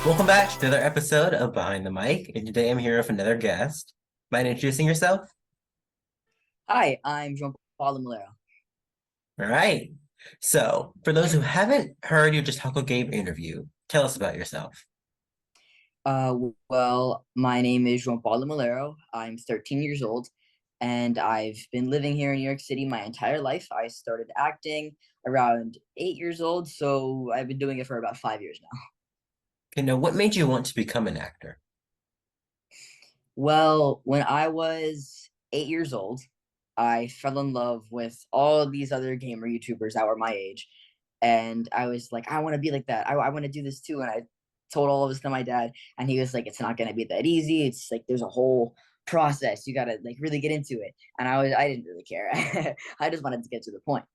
Welcome back to another episode of Behind the Mic, and today I'm here with another guest. Mind introducing yourself? Hi, I'm Jean-Paul Malheiro. All right. So, for those who haven't heard your Just Taco Gabe interview, tell us about yourself. Well, my name is Jean-Paul Malheiro. I'm 13 years old, and I've been living here in New York City my entire life. I started acting around 8 years old, so I've been doing it for about 5 years now. Okay, now what made you want to become an actor? Well, when I was 8 years old, I fell in love with all of these other gamer YouTubers that were my age. And I was like, I want to be like that. I want to do this too. And I told all of this to my dad, and he was like, it's not going to be that easy. It's like there's a whole process. You got to like really get into it. And I didn't really care. I just wanted to get to the point.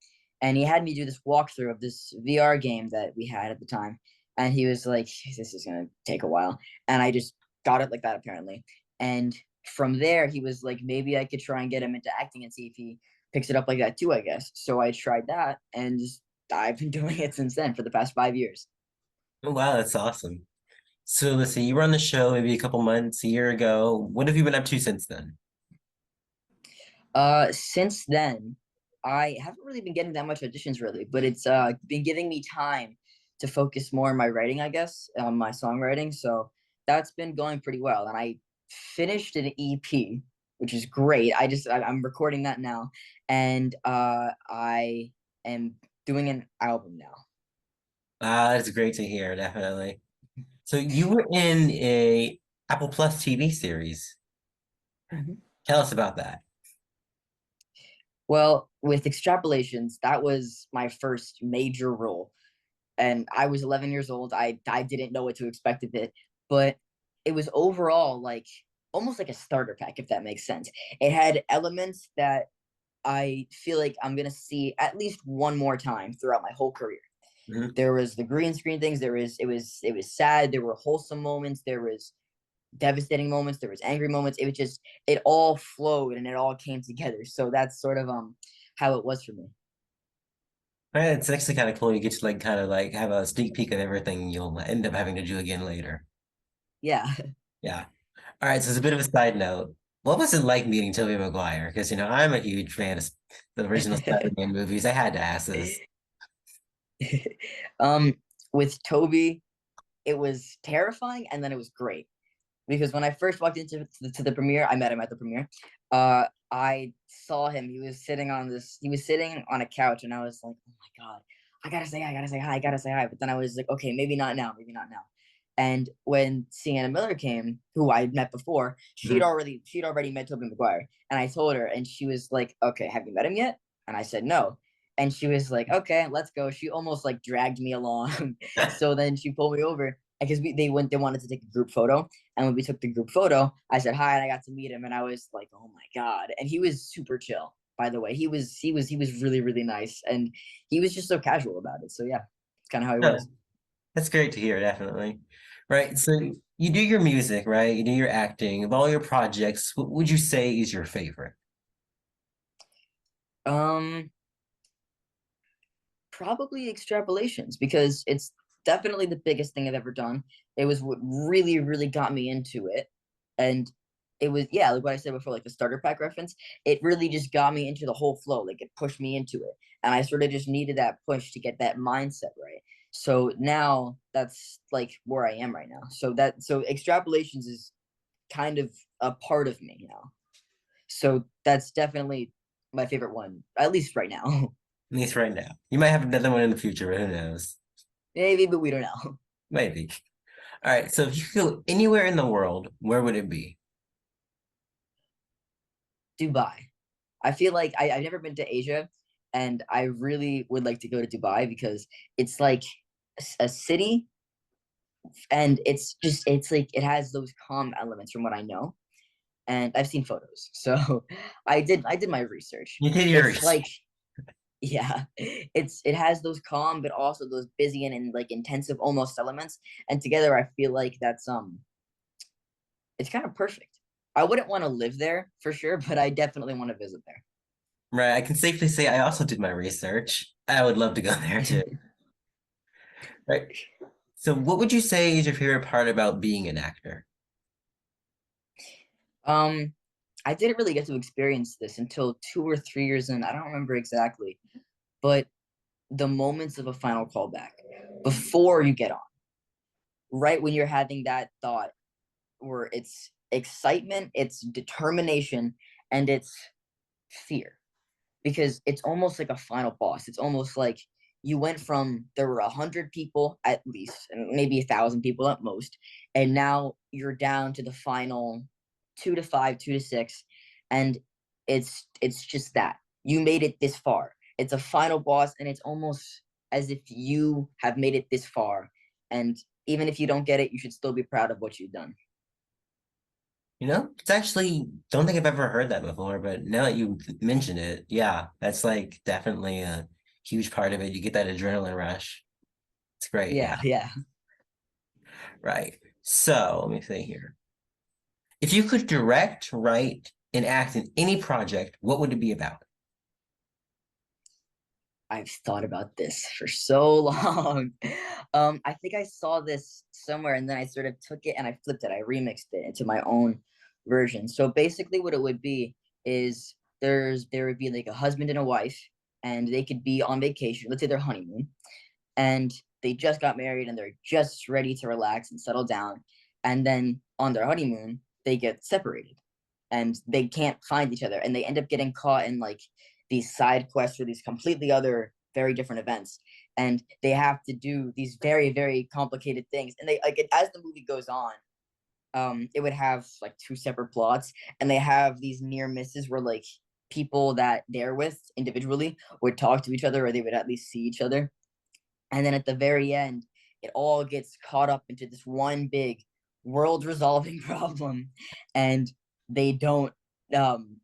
And he had me do this walkthrough of this VR game that we had at the time. And he was like, this is going to take a while. And I just got it like that, apparently. And from there, he was like, maybe I could try and get him into acting and see if he picks it up like that too, I guess. So I tried that, and I've been doing it since then for the past 5 years. Oh, wow, that's awesome. So, let's see, you were on the show maybe a couple months, a year ago. What have you been up to since then? Since then, I haven't really been getting that much auditions really, but it's been giving me time to focus more on my writing, I guess, on my songwriting. So that's been going pretty well. And I finished an EP, which is great. I'm recording that now, and I am doing an album now. Ah, that's great to hear, definitely. So, you were in a Apple Plus TV series. Mhm. Tell us about that. Well, with extrapolations, that was my first major role, and I was 11 years old. I didn't know what to expect of it, but it was overall like almost like a starter pack, if that makes sense. It had elements that I feel like I'm gonna see at least one more time throughout my whole career. Mhm. There was the green screen things. It was sad. There were wholesome moments. There was devastating moments. There was angry moments. It was just it all flowed and it all came together. So that's sort of how it was for me. Right, it's actually kind of cool. You get to like kind of like have a sneak peek of everything you'll end up having to do again later. Yeah. Yeah. All right. So it's a bit of a side note. What was it like meeting Tobey Maguire? Because I'm a huge fan of the original Spider-Man movies. I had to ask this. um, with Toby, it was terrifying and then it was great because when I first walked into the premiere, I met him at the premiere. I saw him. He was sitting on a couch, and I was like, oh my god, I gotta say hi, I gotta say hi. But then I was like, okay, maybe not now, maybe not now. And when Sienna Miller came, who I met before, Mhm. she'd already met Tobey Maguire, and I told her, and she was like, okay, have you met him yet? And I said no. And she was like, okay, let's go. She almost like dragged me along. So then she pulled me over because they wanted to take a group photo, and when we took the group photo, I said hi, and I got to meet him, and I was like, oh my god. And he was super chill, by the way. He was really really nice, and he was just so casual about it. So yeah, it's kind of how he Yeah, was. that's great to hear, definitely. Right. So you do your music, right? You do your acting. Of all your projects, what would you say is your favorite? Um, Probably extrapolations because it's definitely the biggest thing I've ever done. It was what really really got me into it, and it was, yeah, like what I said before, like the starter pack reference. It really just got me into the whole flow. Like it pushed me into it, and I sort of just needed that push to get that mindset right. So now that's like where I am right now. So extrapolations is kind of a part of me now. So that's definitely my favorite one, at least right now. At least right now. You might have another one in the future, but who knows? Maybe, but we don't know. Maybe. All right. So if you could go anywhere in the world, where would it be? Dubai. I feel like I've never been to Asia, and I really would like to go to Dubai because it's like a city, and it's like it has those calm elements from what I know, and I've seen photos. So I did my research. You did It's yours. like, yeah, it has those calm but also those busy and like intensive almost elements, and together I feel like that's it's kind of perfect. I wouldn't want to live there for sure, but I definitely want to visit Right. I can safely say I also did my research. I would love to go there too. there. Right. So what would you say is your favorite part about being an actor? Um, I didn't really get to experience this until 2 or 3 years in. I don't remember exactly, but the moments of a final callback before you get on, right when you're having that thought where it's excitement, it's determination, and it's fear because it's almost like a final boss. It's almost like you went from there were 100 people at least, and maybe 1,000 people at most, and now you're down to the final 2 to 5, 2 to 6, and it's just that you made it this far. It's a final boss, and it's almost as if you have made it this far, and even if you don't get it, you should still be proud of what you've done. It's actually don't think I've ever heard that before, but now that you mention it, yeah, that's like definitely a huge part of it. You get that adrenaline rush. It's great, yeah, Yeah, yeah. right. So let me think here. If you could direct, write, and act in any project, what would it be about? I've thought about this for so long. I think I saw this somewhere and then I sort of took it and I flipped it. I remixed it into my own version. So basically what it would be is there would be like a husband and a wife and they could be on vacation, let's say their honeymoon, and they just got married and they're just ready to relax and settle down. And then on their honeymoon, they get separated and they can't find each other and they end up getting caught in like these side quests or these completely other very different events, and they have to do these very very complicated things, and they like as the movie goes on, it would have like two separate plots, and they have these near misses where like people that they're with individually would talk to each other or they would at least see each other, and then at the very end it all gets caught up into this one big world resolving problem, and they don't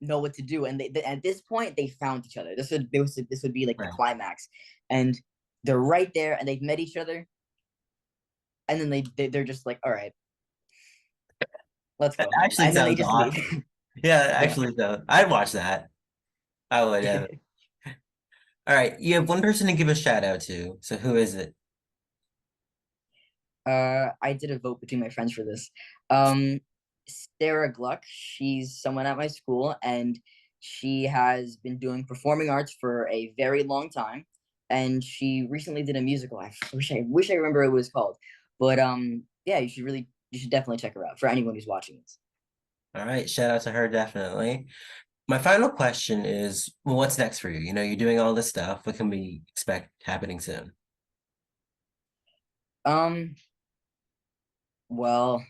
know what to do, and at this point they found each other. This would be like the Right. climax, and they're right there and they've met each other, and then they're just like, all right, let's That go home, actually and then they sounds just leave. awesome. Yeah, Yeah. actually, though, I'd watch that. I would have. All right, you have one person to give a shout out to. So who is it? I did a vote between my friends for this. Um, Sarah Gluck, she's someone at my school, and she has been doing performing arts for a very long time. And she recently did a musical. I wish I remember what it was called, but yeah, you should definitely check her out for anyone who's watching this. All right, shout out to her, definitely. My final question is, well, what's next for you? You're doing all this stuff. What can we expect happening soon? Um, well,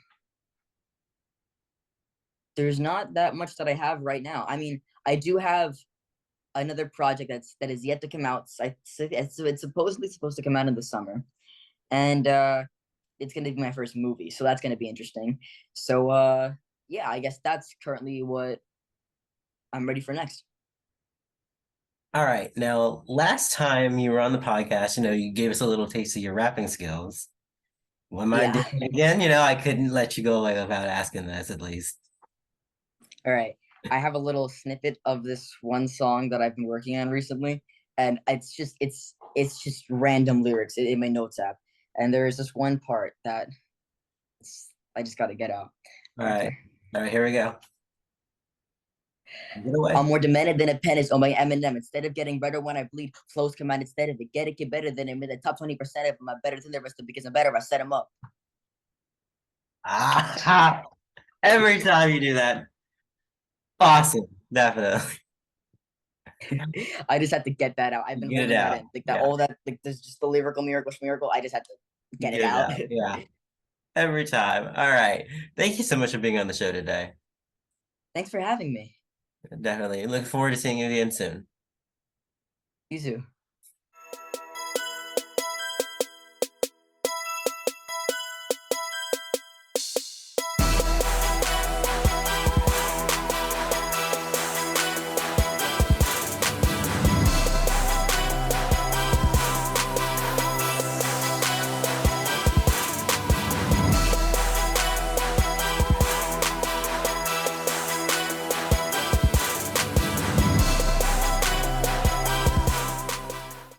there's not that much that I have right now. I mean, I do have another project that is yet to come out. It's supposedly supposed to come out in the summer, and it's gonna be my first movie, so that's gonna be interesting. So yeah, I guess that's currently what I'm ready for next. All right. Now, last time you were on the podcast, you gave us a little taste of your rapping skills. Wouldn't mind Yeah. doing it again? I couldn't let you go away without asking this at least. All right. I have a little snippet of this one song that I've been working on recently, and it's just random lyrics in my notes app, and there is this one part that I just got to get out. All right. Okay. All right, here we go. Get away. I'm more demanded than a penis on my Eminem. Instead of getting better when I bleed, flows command instead of it. Get better than him. In the top 20% of them, I'm better than the rest of them because I'm better. I set him up. Ah, every time you do that. Awesome. Definitely. I just had to get that out. I've been Get it holding that out. in. Like that, Yeah. all that, like there's just the lyrical miracle, miracle. I just had to get it Get it out. out. Yeah. Every time. All right. Thank you so much for being on the show today. Thanks for having me. Definitely. Look forward to seeing you again soon. You too.